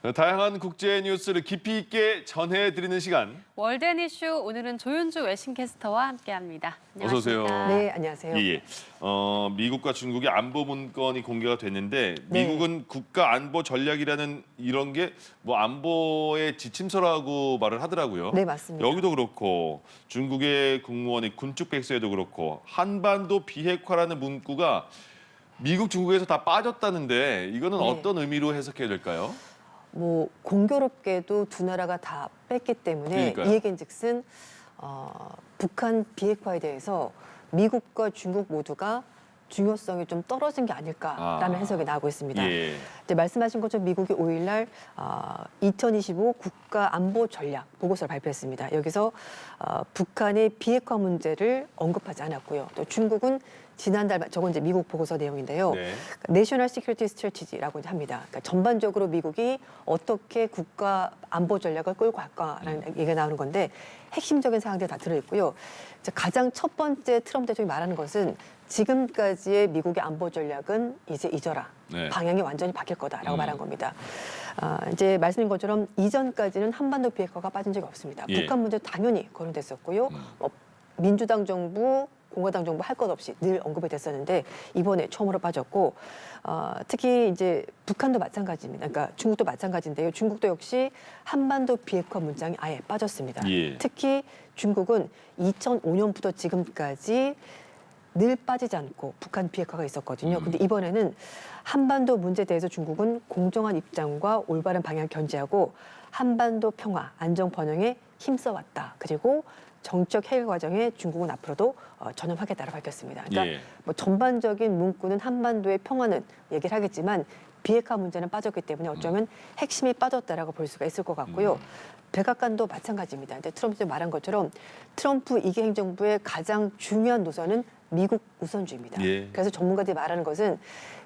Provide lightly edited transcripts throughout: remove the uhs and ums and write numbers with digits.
다양한 국제 뉴스를 깊이 있게 전해드리는 시간. 월드앤 이슈 오늘은 조윤주 외신캐스터와 함께합니다. 어서 오세요. 네, 안녕하세요. 예. 미국과 중국의 안보 문건이 공개가 됐는데 네. 미국은 국가 안보 전략이라는 이런 게 뭐 안보의 지침서라고 말을 하더라고요. 네, 맞습니다. 여기도 그렇고 중국의 국무원이 군축백서에도 그렇고 한반도 비핵화라는 문구가 미국, 중국에서 다 빠졌다는데 이거는 네. 어떤 의미로 해석해야 될까요? 뭐 공교롭게도 두 나라가 다 뺐기 때문에 그러니까요. 이 얘기인즉슨 북한 비핵화에 대해서 미국과 중국 모두가 중요성이 좀 떨어진 게 아닐까라는 해석이 나오고 있습니다. 예. 이제 말씀하신 것처럼 미국이 5일날 2025 국가 안보 전략 보고서를 발표했습니다. 여기서 북한의 비핵화 문제를 언급하지 않았고요. 또 중국은 지난달 저건 이제 미국 보고서 내용인데요. 네. 내셔널 시큐리티 스트래티지라고 합니다. 그러니까 전반적으로 미국이 어떻게 국가 안보 전략을 끌고 갈까라는 얘기가 나오는 건데 핵심적인 사항들이 다 들어있고요. 이제 가장 첫 번째 트럼프 대통령이 말하는 것은 지금까지의 미국의 안보 전략은 이제 잊어라. 네. 방향이 완전히 바뀔 거다라고 말한 겁니다. 이제 말씀드린 것처럼 이전까지는 한반도 비핵화가 빠진 적이 없습니다. 예. 북한 문제 당연히 거론됐었고요. 민주당 정부, 공화당 정부 할 것 없이 늘 언급이 됐었는데 이번에 처음으로 빠졌고 특히 이제 북한도 마찬가지입니다. 그러니까 중국도 마찬가지인데요. 중국도 역시 한반도 비핵화 문장이 아예 빠졌습니다. 예. 특히 중국은 2005년부터 지금까지 늘 빠지지 않고 북한 비핵화가 있었거든요. 근데 이번에는 한반도 문제에 대해서 중국은 공정한 입장과 올바른 방향을 견지하고 한반도 평화, 안정 번영에 힘써왔다. 그리고 정책 해결 과정에 중국은 앞으로도 전념하겠다고 밝혔습니다. 그러니까 예. 뭐 전반적인 문구는 한반도의 평화는 얘기를 하겠지만 비핵화 문제는 빠졌기 때문에 어쩌면 핵심이 빠졌다라고 볼 수가 있을 것 같고요. 백악관도 마찬가지입니다. 근데 트럼프 말한 것처럼 트럼프 2기 행정부의 가장 중요한 노선은 미국 우선주의입니다. 예. 그래서 전문가들이 말하는 것은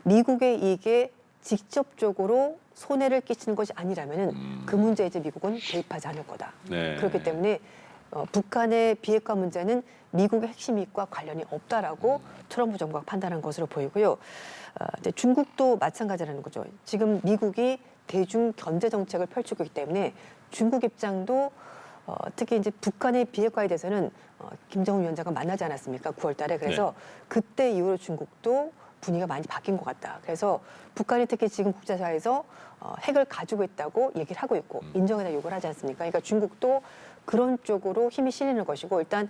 미국의 이익에 직접적으로 손해를 끼치는 것이 아니라면은 그 문제에 이제 미국은 개입하지 않을 거다. 네. 그렇기 때문에 북한의 비핵화 문제는 미국의 핵심 이익과 관련이 없다라고 트럼프 정부가 판단한 것으로 보이고요. 근데 중국도 마찬가지라는 거죠. 지금 미국이 대중 경제 정책을 펼치고 있기 때문에 중국 입장도 특히 이제 북한의 비핵화에 대해서는 김정은 위원장과 만나지 않았습니까? 9월달에 그래서 그때 이후로 중국도 분위기가 많이 바뀐 것 같다. 그래서 북한이 특히 지금 국제사회에서 핵을 가지고 있다고 얘기를 하고 있고 인정해라 요구를 하지 않습니까? 그러니까 중국도 그런 쪽으로 힘이 실리는 것이고 일단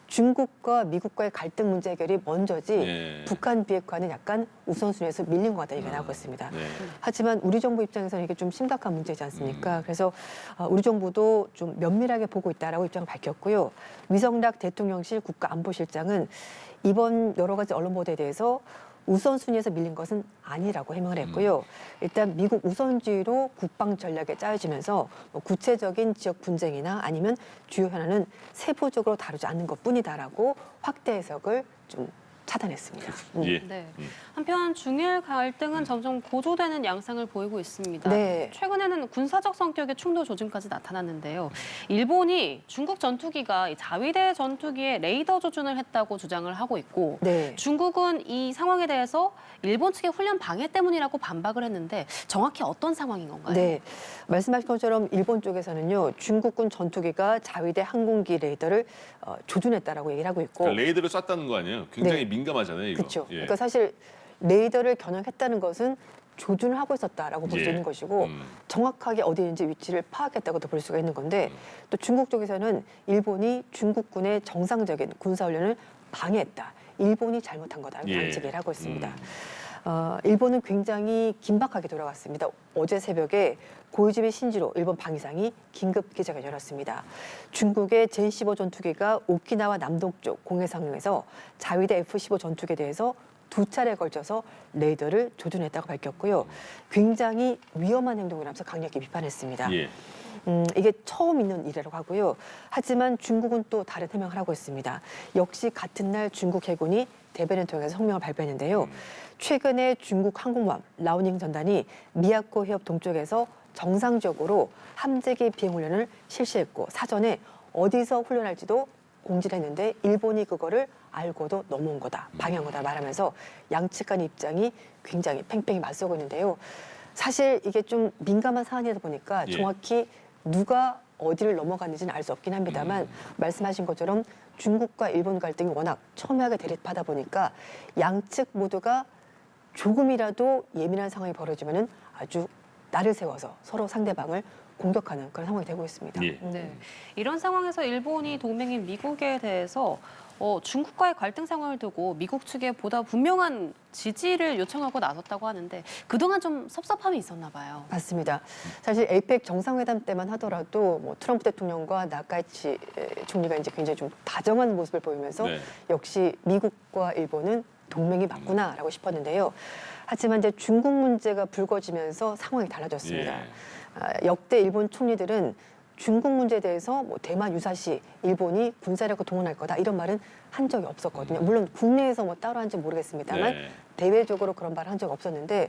중국과 미국과의 갈등 문제 해결이 먼저지 네. 북한 비핵화는 약간 우선순위에서 밀린 것 같다 얘기가 나오고 있습니다. 네. 하지만 우리 정부 입장에서는 이게 좀 심각한 문제지 않습니까? 그래서 우리 정부도 좀 면밀하게 보고 있다라고 입장을 밝혔고요. 위성락 대통령실 국가안보실장은 이번 여러 가지 언론 보도에 대해서 우선순위에서 밀린 것은 아니라고 해명을 했고요. 일단 미국 우선주의로 국방 전략에 짜여지면서 뭐 구체적인 지역 분쟁이나 아니면 주요 현안은 세부적으로 다루지 않는 것뿐이다라고 확대 해석을 좀 차단했습니다. 예. 네. 한편 중일 갈등은 점점 고조되는 양상을 보이고 있습니다. 네. 최근에는 군사적 성격의 충돌 조짐까지 나타났는데요. 일본이 중국 전투기가 이 자위대 전투기에 레이더 조준을 했다고 주장을 하고 있고 네. 중국은 이 상황에 대해서 일본 측의 훈련 방해 때문이라고 반박을 했는데 정확히 어떤 상황인 건가요? 네, 말씀하신 것처럼 일본 쪽에서는요 중국군 전투기가 자위대 항공기 레이더를 조준했다라고 얘기를 하고 있고, 그러니까 레이더를 쐈다는 거 아니에요? 굉장히 네. 민감하잖아요, 이거. 그렇죠. 예. 그러니까 사실 레이더를 겨냥했다는 것은 조준을 하고 있었다라고 볼 수 예. 있는 것이고 정확하게 어디 있는지 위치를 파악했다고도 볼 수가 있는 건데 또 중국 쪽에서는 일본이 중국군의 정상적인 군사훈련을 방해했다. 일본이 잘못한 거다라고 예. 반칙을 하고 있습니다. 일본은 굉장히 긴박하게 돌아갔습니다. 어제 새벽에 고이즈미 신지로 일본 방위상이 긴급 기자회견을 열었습니다. 중국의 제15 전투기가 오키나와 남동쪽 공해상에서 자위대 F-15 전투기에 대해서 2차례에 걸쳐서 레이더를 조준했다고 밝혔고요. 굉장히 위험한 행동이라면서 강력히 비판했습니다. 예. 이게 처음 있는 일이라고 하고요. 하지만 중국은 또 다른 해명을 하고 있습니다. 역시 같은 날 중국 해군이 대변을 통해서 성명을 발표했는데요. 최근에 중국 항공모함 라오닝 전단이 미야코 해협 동쪽에서 정상적으로 함재기 비행 훈련을 실시했고 사전에 어디서 훈련할지도 공지를 했는데 일본이 그거를 알고도 넘어온 거다, 방해한 거다 말하면서 양측 간의 입장이 굉장히 팽팽히 맞서고 있는데요. 사실 이게 좀 민감한 사안이다 보니까 예. 정확히 누가 어디를 넘어갔는지는 알 수 없긴 합니다만 말씀하신 것처럼 중국과 일본 갈등이 워낙 첨예하게 대립하다 보니까 양측 모두가 조금이라도 예민한 상황이 벌어지면은 아주 날을 세워서 서로 상대방을 공격하는 그런 상황이 되고 있습니다. 예. 네. 이런 상황에서 일본이 동맹인 미국에 대해서 중국과의 갈등 상황을 두고 미국 측에 보다 분명한 지지를 요청하고 나섰다고 하는데 그동안 좀 섭섭함이 있었나 봐요. 맞습니다. 사실 에이펙 정상회담 때만 하더라도 뭐 트럼프 대통령과 나카이치 총리가 이제 굉장히 좀 다정한 모습을 보이면서 네. 역시 미국과 일본은 동맹이 맞구나라고 싶었는데요. 하지만 이제 중국 문제가 불거지면서 상황이 달라졌습니다. 예. 역대 일본 총리들은 중국 문제에 대해서 뭐 대만 유사시 일본이 군사력을 동원할 거다 이런 말은 한 적이 없었거든요. 물론 국내에서 뭐 따로 한지 모르겠습니다만 네. 대외적으로 그런 말을 한 적이 없었는데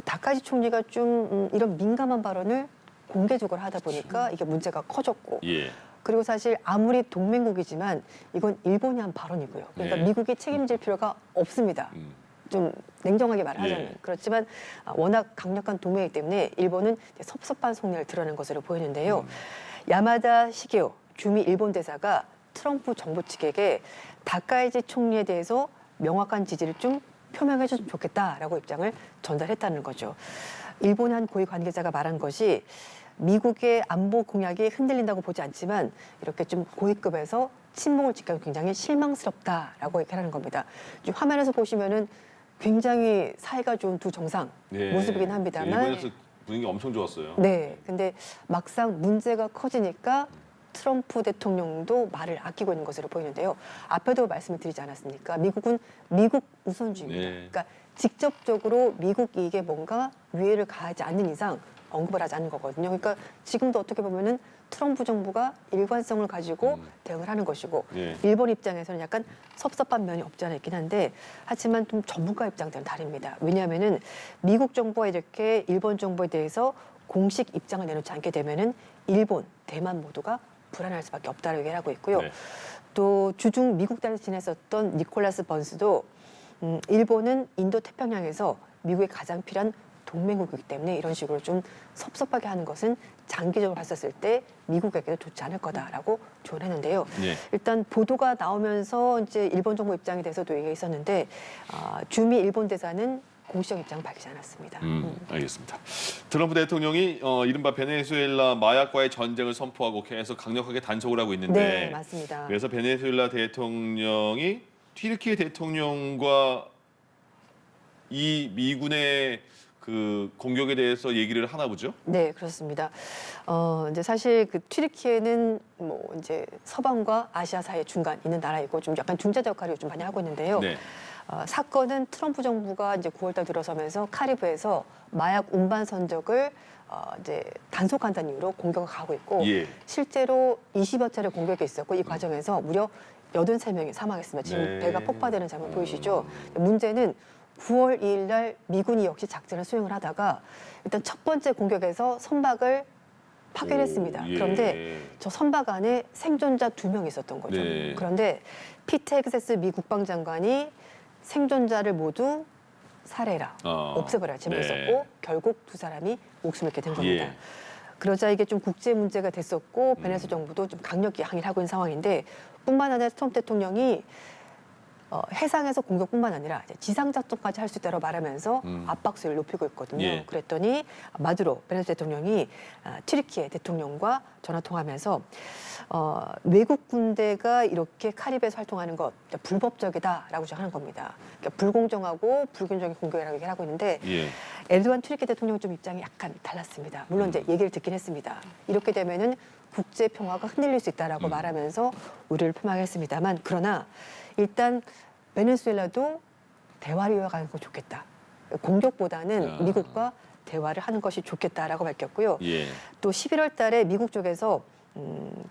다카이치 총리가 좀 이런 민감한 발언을 공개적으로 하다 보니까 이게 문제가 커졌고 예. 그리고 사실 아무리 동맹국이지만 이건 일본이 한 발언이고요. 그러니까 네. 미국이 책임질 필요가 없습니다. 좀 냉정하게 말을 하자면 예. 그렇지만 워낙 강력한 동맹이기 때문에 일본은 이제 섭섭한 속내를 드러낸 것으로 보이는데요. 야마다 시게오 주미 일본 대사가 트럼프 정부 측에게 다카이치 총리에 대해서 명확한 지지를 좀 표명해 줬으면 좋겠다라고 입장을 전달했다는 거죠. 일본의 한 고위 관계자가 말한 것이 미국의 안보 공약이 흔들린다고 보지 않지만 이렇게 좀 고위급에서 친목을 지켜서 굉장히 실망스럽다라고 얘기하는 겁니다. 지금 화면에서 보시면은 굉장히 사이가 좋은 두 정상 예. 모습이긴 합니다만 일본에서 분위기 엄청 좋았어요. 네, 근데 막상 문제가 커지니까 트럼프 대통령도 말을 아끼고 있는 것으로 보이는데요. 앞에도 말씀을 드리지 않았습니까? 미국은 미국 우선주의입니다. 네. 그러니까 직접적으로 미국 이익에 뭔가 위해를 가하지 않는 이상 언급을 하지 않는 거거든요. 그러니까 지금도 어떻게 보면은 트럼프 정부가 일관성을 가지고 대응을 하는 것이고 예. 일본 입장에서는 약간 섭섭한 면이 없지 않아 있긴 한데 하지만 좀 전문가 입장들은 다릅니다. 왜냐하면은 미국 정부가 이렇게 일본 정부에 대해서 공식 입장을 내놓지 않게 되면은 일본, 대만 모두가 불안할 수밖에 없다고 얘기를 하고 있고요. 네. 또 주중 미국 다녀 지냈었던 니콜라스 번스도 일본은 인도 태평양에서 미국에 가장 필요한 동맹국이기 때문에 이런 식으로 좀 섭섭하게 하는 것은 장기적으로 봤었을 때 미국에게도 좋지 않을 거다라고 조언했는데요. 예. 일단 보도가 나오면서 이제 일본 정부 입장에 대해서도 얘기가 있었는데 주미 일본 대사는 공식 입장을 밝히지 않았습니다. 알겠습니다. 트럼프 대통령이 이른바 베네수엘라 마약과의 전쟁을 선포하고 계속 강력하게 단속을 하고 있는데 네, 맞습니다. 그래서 베네수엘라 대통령이 튀르키예 대통령과 이 미군의 그 공격에 대해서 얘기를 하나 보죠? 네, 그렇습니다. 이제 사실 그 튀르키예는 뭐 이제 서방과 아시아 사이의 중간 있는 나라이고 좀 약간 중재자 역할을 좀 많이 하고 있는데요. 네. 사건은 트럼프 정부가 이제 9월달 들어서면서 카리브해서 마약 운반 선적을 이제 단속한다는 이유로 공격을 가고 있고 예. 실제로 20여 차례 공격이 있었고 이 과정에서 무려 83명이 사망했습니다. 지금 네. 배가 폭파되는 장면 보이시죠? 문제는 9월 2일 날 미군이 역시 작전을 수행을 하다가 일단 첫 번째 공격에서 선박을 파괴했습니다. 오, 예. 그런데 저 선박 안에 생존자 2명 있었던 거죠. 네. 그런데 피트 헥세스 미 국방장관이 생존자를 모두 살해라, 없애버려라 지명했었고 네. 결국 두 사람이 목숨을 잃게 된 겁니다. 예. 그러자 이게 좀 국제 문제가 됐었고 베네수 정부도 좀 강력히 항의를 하고 있는 상황인데 뿐만 아니라 트럼프 대통령이 해상에서 공격뿐만 아니라 이제 지상 작전까지 할 수 있다고 말하면서 압박수를 높이고 있거든요. 예. 그랬더니 마두로 베네수 대통령이 튀르키예 대통령과 전화 통화하면서 외국 군대가 이렇게 카리브해서 활동하는 것 불법적이다라고 주장하는 겁니다. 그러니까 불공정하고 불균적인 공격이라고 얘기를 하고 있는데 예. 에르도안 튀르키예 대통령 좀 입장이 약간 달랐습니다. 물론 이제 얘기를 듣긴 했습니다. 이렇게 되면은 국제 평화가 흔들릴 수 있다라고 말하면서 우려를 표명했습니다만 그러나 일단 베네수엘라도 대화를 이어가는 거 좋겠다. 공격보다는 미국과 대화를 하는 것이 좋겠다라고 밝혔고요. 예. 또 11월 달에 미국 쪽에서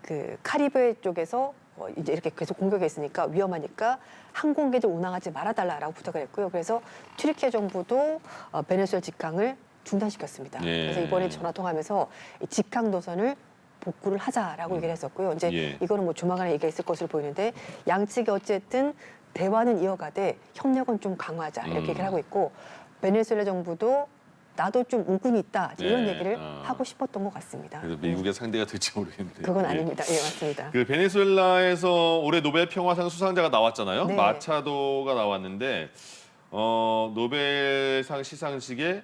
그 카리브해 쪽에서 이제 이렇게 계속 공격이 있으니까 위험하니까 항공기들 운항하지 말아달라라고 부탁을 했고요. 그래서 튀르키예 정부도 베네수엘 직항을 중단시켰습니다. 예. 그래서 이번에 전화 통화하면서 이 직항 노선을 복구를 하자라고 얘기를 했었고요. 이제 예. 이거는 뭐 조만간에 얘기가 있을 것으로 보이는데 양측이 어쨌든 대화는 이어가되 협력은 좀 강화하자 이렇게 얘기를 하고 있고 베네수엘라 정부도 나도 좀 우군이 있다 이런 네. 얘기를 하고 싶었던 것 같습니다. 그래서 미국의 상대가 될지 모르겠는데. 그건 예. 아닙니다. 예, 맞습니다. 그 베네수엘라에서 올해 노벨 평화상 수상자가 나왔잖아요. 네. 마차도가 나왔는데 노벨상 시상식에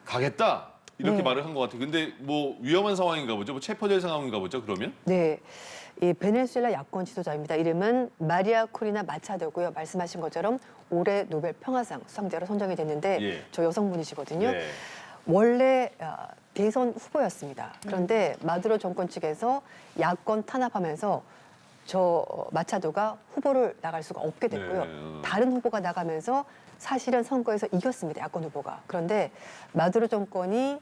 가겠다 이렇게 네. 말을 한 것 같아요. 근데 뭐 위험한 상황인가 보죠. 뭐 체포될 상황인가 보죠. 그러면? 네, 이 베네수엘라 야권 지도자입니다. 이름은 마리아 코리나 마차도고요. 말씀하신 것처럼 올해 노벨 평화상 수상자로 선정이 됐는데 예. 저 여성분이시거든요. 네. 원래 대선 후보였습니다. 그런데 마두로 정권 측에서 야권 탄압하면서 마차도가 후보를 나갈 수가 없게 됐고요. 네. 다른 후보가 나가면서 사실은 선거에서 이겼습니다. 야권 후보가. 그런데 마두로 정권이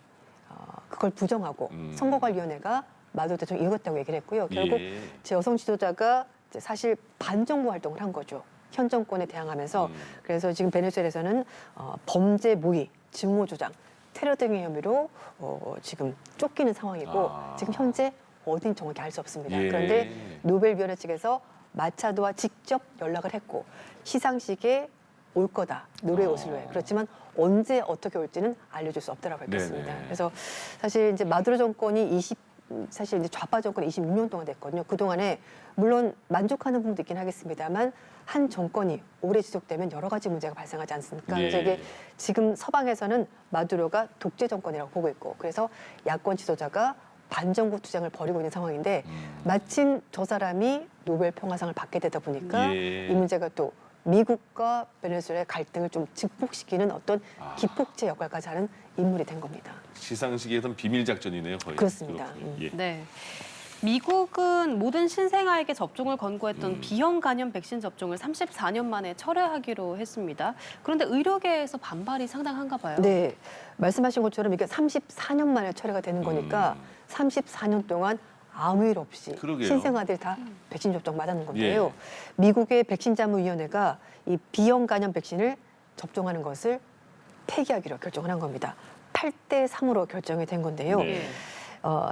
그걸 부정하고 선거관리위원회가 마두로 대통령이 이겼다고 얘기를 했고요. 결국 예. 제 여성 지도자가 이제 사실 반정부 활동을 한 거죠. 현 정권에 대항하면서. 그래서 지금 베네수엘에서는 범죄 모의, 증오 조장, 테러 등의 혐의로 지금 쫓기는 상황이고 지금 현재 어딘 정확히 알 수 없습니다. 예. 그런데 노벨위원회 측에서 마차도와 직접 연락을 했고 시상식에 올 거다. 노래 옷을 해. 그렇지만 언제 어떻게 올지는 알려줄 수 없다라고 밝혔습니다. 네네. 그래서 사실 이제 마두로 정권이 사실 이제 좌파 정권이 26년 동안 됐거든요. 그 동안에 물론 만족하는 부분도 있긴 하겠습니다만 한 정권이 오래 지속되면 여러 가지 문제가 발생하지 않습니까? 그래서 예. 이게 지금 서방에서는 마두로가 독재 정권이라고 보고 있고 그래서 야권 지도자가 반정부 투쟁을 벌이고 있는 상황인데 마침 저 사람이 노벨 평화상을 받게 되다 보니까 예. 이 문제가 또 미국과 베네수엘의 갈등을 좀 증폭시키는 어떤 기폭제 역할까지 하는 인물이 된 겁니다. 시상식에선 비밀 작전이네요, 거의. 그렇습니다. 그렇군요. 예. 네. 미국은 모든 신생아에게 접종을 권고했던 비형 간염 백신 접종을 34년 만에 철회하기로 했습니다. 그런데 의료계에서 반발이 상당한가 봐요. 네, 말씀하신 것처럼 이게 34년 만에 철회가 되는 거니까 34년 동안 아무 일 없이 그러게요. 신생아들이 다 백신 접종 맞았는 건데요. 미국의 백신자문위원회가 이 비형 간염 백신을 접종하는 것을 폐기하기로 결정을 한 겁니다. 8대 3으로 결정이 된 건데요. 네.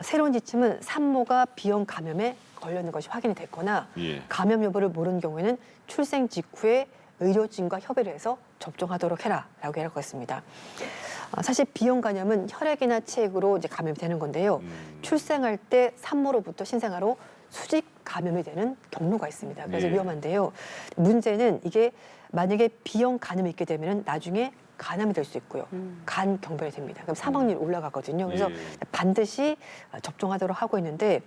새로운 지침은 산모가 비형 감염에 걸렸는 것이 확인이 됐거나 예. 감염 여부를 모르는 경우에는 출생 직후에 의료진과 협의를 해서 접종하도록 해라라고 하고 있습니다. 사실 비형 간염은 혈액이나 체액으로 이제 감염이 되는 건데요. 출생할 때 산모로부터 신생아로 수직 감염이 되는 경로가 있습니다. 그래서 예. 위험한데요. 문제는 이게 만약에 비형 간염이 있게 되면 나중에 간암이 될 수 있고요. 간 경변이 됩니다. 그럼 사망률이 올라가거든요. 그래서 예. 반드시 접종하도록 하고 있는데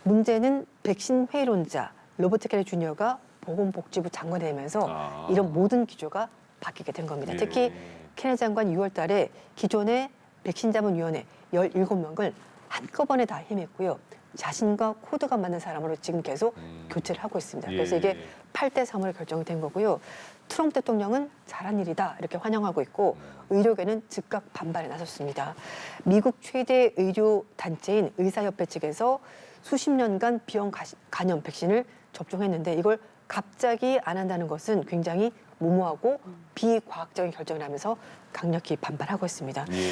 문제는 백신 회의론자 로버트 케리 주니어가 보건복지부 장관이 되면서 이런 모든 기조가 바뀌게 된 겁니다. 예. 특히 케리 장관 6월 달에 기존의 백신자문위원회 17명을 한꺼번에 다 힘했고요. 자신과 코드가 맞는 사람으로 지금 계속 교체를 하고 있습니다. 그래서 예. 이게 8대 3으로 결정이 된 거고요. 트럼프 대통령은 잘한 일이다 이렇게 환영하고 있고 의료계는 즉각 반발에 나섰습니다. 미국 최대 의료 단체인 의사협회 측에서 수십 년간 비형 간염 백신을 접종했는데 이걸 갑자기 안 한다는 것은 굉장히 무모하고 비과학적인 결정이라면서 강력히 반발하고 있습니다. 예.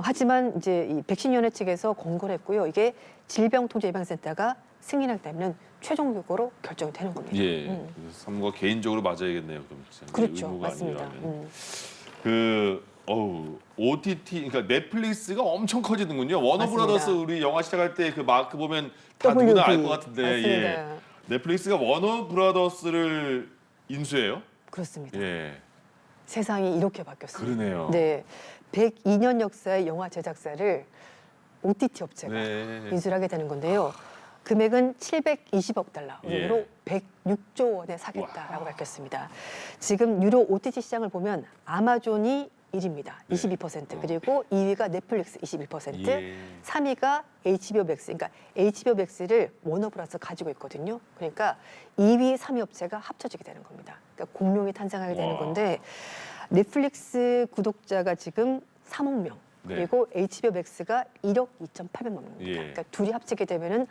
하지만 이제 이 백신위원회 측에서 권고를 했고요. 이게 질병통제예방센터가 승인하게 되면 최종 결과로 결정이 되는 겁니다. 예. 그래서 산모가 개인적으로 맞아야겠네요. 그럼 진짜. 그렇죠, 의무가 맞습니다. 아니라면. OTT, 그러니까 넷플릭스가 엄청 커지는군요. 워너브라더스 맞습니다. 우리 영화 시작할 때 그 마크 보면 다 누구나 알 것 같은데. 맞습니다. 예. 넷플릭스가 워너브라더스를 인수해요? 그렇습니다. 예. 세상이 이렇게 바뀌었습니다. 그러네요. 네, 102년 역사의 영화 제작사를 OTT 업체가 네. 인수를 하게 되는 건데요. 금액은 720억 달러, 예. 유로 106조 원에 사겠다라고 밝혔습니다. 지금 유로 OTT 시장을 보면 아마존이 1위입니다. 네. 22%. 그리고 2위가 넷플릭스 21%, 예. 3위가 HBO 맥스. 그러니까 HBO 맥스를 워너브라더스 가지고 있거든요. 그러니까 2위, 3위 업체가 합쳐지게 되는 겁니다. 그러니까 공룡이 탄생하게 되는 와. 건데 넷플릭스 구독자가 지금 3억 명. 네. 그리고 HBO 맥스가 1억 2,800만 명입니다. 예. 그러니까 둘이 합치게 되면은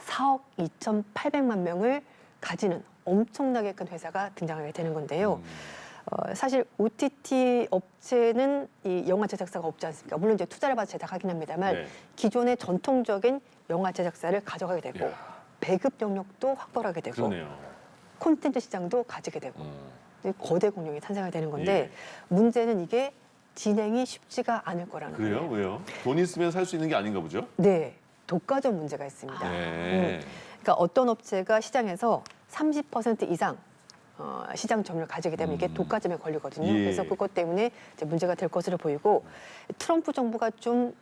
4억 2,800만 명을 가지는 엄청나게 큰 회사가 등장하게 되는 건데요. 사실 OTT 업체는 이 영화 제작사가 없지 않습니까? 물론 이제 투자를 받아 제작하긴 합니다만 네. 기존의 전통적인 영화 제작사를 가져가게 되고 이야. 배급 영역도 확보하게 되고 그러네요. 콘텐츠 시장도 가지게 되고 거대 공룡이 탄생하게 되는 건데 예. 문제는 이게 진행이 쉽지가 않을 거라는 그래요? 거예요. 왜요? 돈 있으면 살 수 있는 게 아닌가 보죠? 네, 독과점 문제가 있습니다. 네. 그러니까 어떤 업체가 시장에서 30% 이상 시장 점유를 가지게 되면 이게 독과점에 걸리거든요. 예. 그래서 그것 때문에 이제 문제가 될 것으로 보이고 트럼프 정부가 좀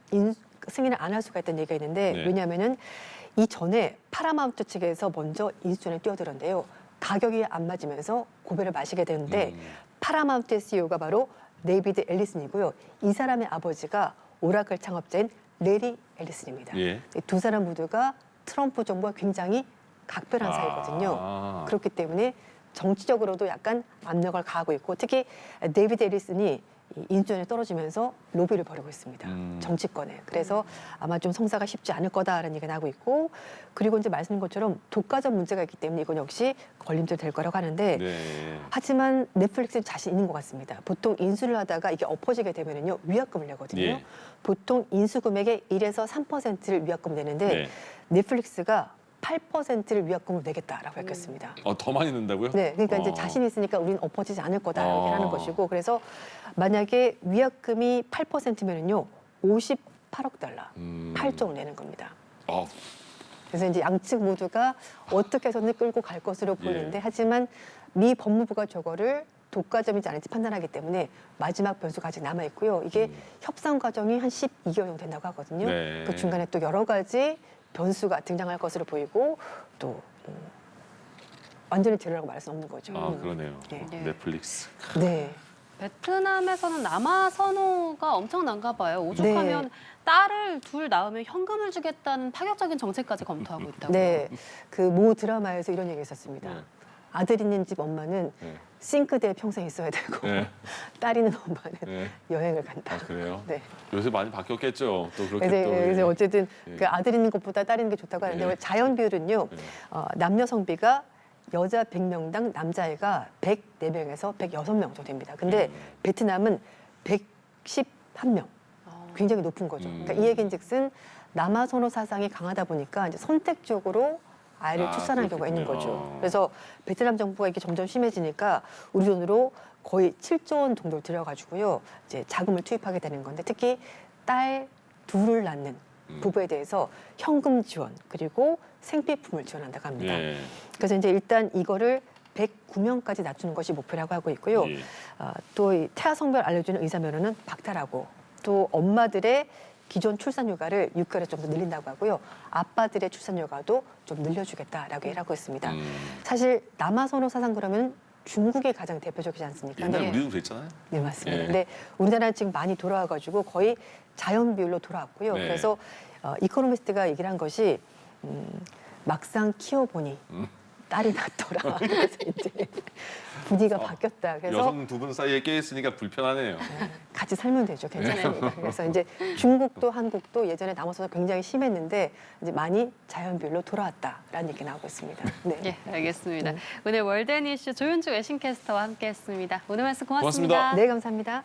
승인을 안 할 수가 있다는 얘기가 있는데 네. 왜냐하면은 이전에 파라마운트 측에서 먼저 인수전에 뛰어들었는데요. 가격이 안 맞으면서 고배를 마시게 되는데 파라마운트의 CEO가 바로 데이비드 앨리슨이고요. 이 사람의 아버지가 오라클 창업자인 레리 앨리슨입니다. 예. 이 두 사람 모두가 트럼프 정부와 굉장히 각별한 사이거든요. 아. 그렇기 때문에 정치적으로도 약간 압력을 가하고 있고 특히 데이비드 앨리슨이 이 인수전에 떨어지면서 로비를 벌이고 있습니다. 정치권에. 그래서 아마 좀 성사가 쉽지 않을 거다라는 얘기가 나오고 있고 그리고 이제 말씀드린 것처럼 독과점 문제가 있기 때문에 이건 역시 걸림돌 될 거라고 하는데 네. 하지만 넷플릭스는 자신 있는 것 같습니다. 보통 인수를 하다가 이게 엎어지게 되면은요 위약금을 내거든요. 예. 보통 인수 금액의 1에서 3%를 위약금 내는데 네. 넷플릭스가 8%를 위약금으로 내겠다라고 밝혔습니다. 더 많이 낸다고요? 네, 그러니까 이제 어. 자신 있으니까 우리는 엎어지지 않을 거다 이렇게 어. 하는 것이고 그래서 만약에 위약금이 8%면은요 58억 달러, 8조를 내는 겁니다. 아, 그래서 이제 양측 모두가 어떻게 해서는 끌고 갈 것으로 보이는데 하지만 미 법무부가 저거를 독과점이지 않을지 판단하기 때문에 마지막 변수가 아직 남아 있고요. 이게 협상 과정이 한 12개월 정도 된다고 하거든요. 네. 그 중간에 또 여러 가지 변수가 등장할 것으로 보이고 또 완전히 제로라고 말할 수 없는 거죠. 아 그러네요. 네. 넷플릭스. 네. 베트남에서는 남아 선호가 엄청난가 봐요. 오죽하면 네. 딸을 둘 낳으면 현금을 주겠다는 파격적인 정책까지 검토하고 있다고. 네. 그 모 드라마에서 이런 얘기 있었습니다. 네. 아들 있는 집 엄마는 네. 싱크대에 평생 있어야 되고 네. 딸 있는 엄마는 네. 여행을 간다. 아 그래요? 네. 요새 많이 바뀌었겠죠. 또 그렇게 그래서, 또. 그래서 어쨌든 예. 그 아들 있는 것보다 딸 있는 게 좋다고 하는데 예. 자연 비율은요 예. 남녀 성비가 여자 100명당 남자애가 104명에서 106명 정도 됩니다. 근데 베트남은 111명. 굉장히 높은 거죠. 그러니까 이 얘기인즉슨 남아 선호 사상이 강하다 보니까 이제 선택적으로 아이를 아, 출산하는 경우가 있는 그렇군요. 거죠. 그래서 베트남 정부가 이게 점점 심해지니까 우리 돈으로 거의 7조 원 정도를 들여가지고요 이제 자금을 투입하게 되는 건데 특히 딸 둘을 낳는 부부에 대해서 현금 지원 그리고 생필품을 지원한다고 합니다. 예. 그래서 이제 일단 이거를 109명까지 낮추는 것이 목표라고 하고 있고요. 예. 또 이 태아 성별 알려주는 의사 면허는 박탈하고 또 엄마들의 기존 출산 휴가를 6개월 정도 늘린다고 하고요. 아빠들의 출산 휴가도 좀 늘려주겠다라고 얘기를 하고 있습니다. 사실 남아 선호 사상 그러면 중국이 가장 대표적이지 않습니까? 옛날에 근데 우리도 그랬잖아요. 네, 맞습니다. 예. 근데 우리나라는 지금 많이 돌아와가지고 거의 자연 비율로 돌아왔고요. 네. 그래서 이코노미스트가 얘기를 한 것이 막상 키워보니 딸이 낫더라. 그래서 이제 분위기가 바뀌었다. 그래서 여성 두 분 사이에 깨 있으니까 불편하네요. 같이 살면 되죠. 괜찮습니다. 그래서 이제 중국도 한국도 예전에 남아서 굉장히 심했는데 이제 많이 자연 비율로 돌아왔다라는 얘기 나오고 있습니다. 네. 예, 알겠습니다. 오늘 월드앤 이슈 조윤주 외신캐스터와 함께했습니다. 오늘 말씀 고맙습니다. 고맙습니다. 네, 감사합니다.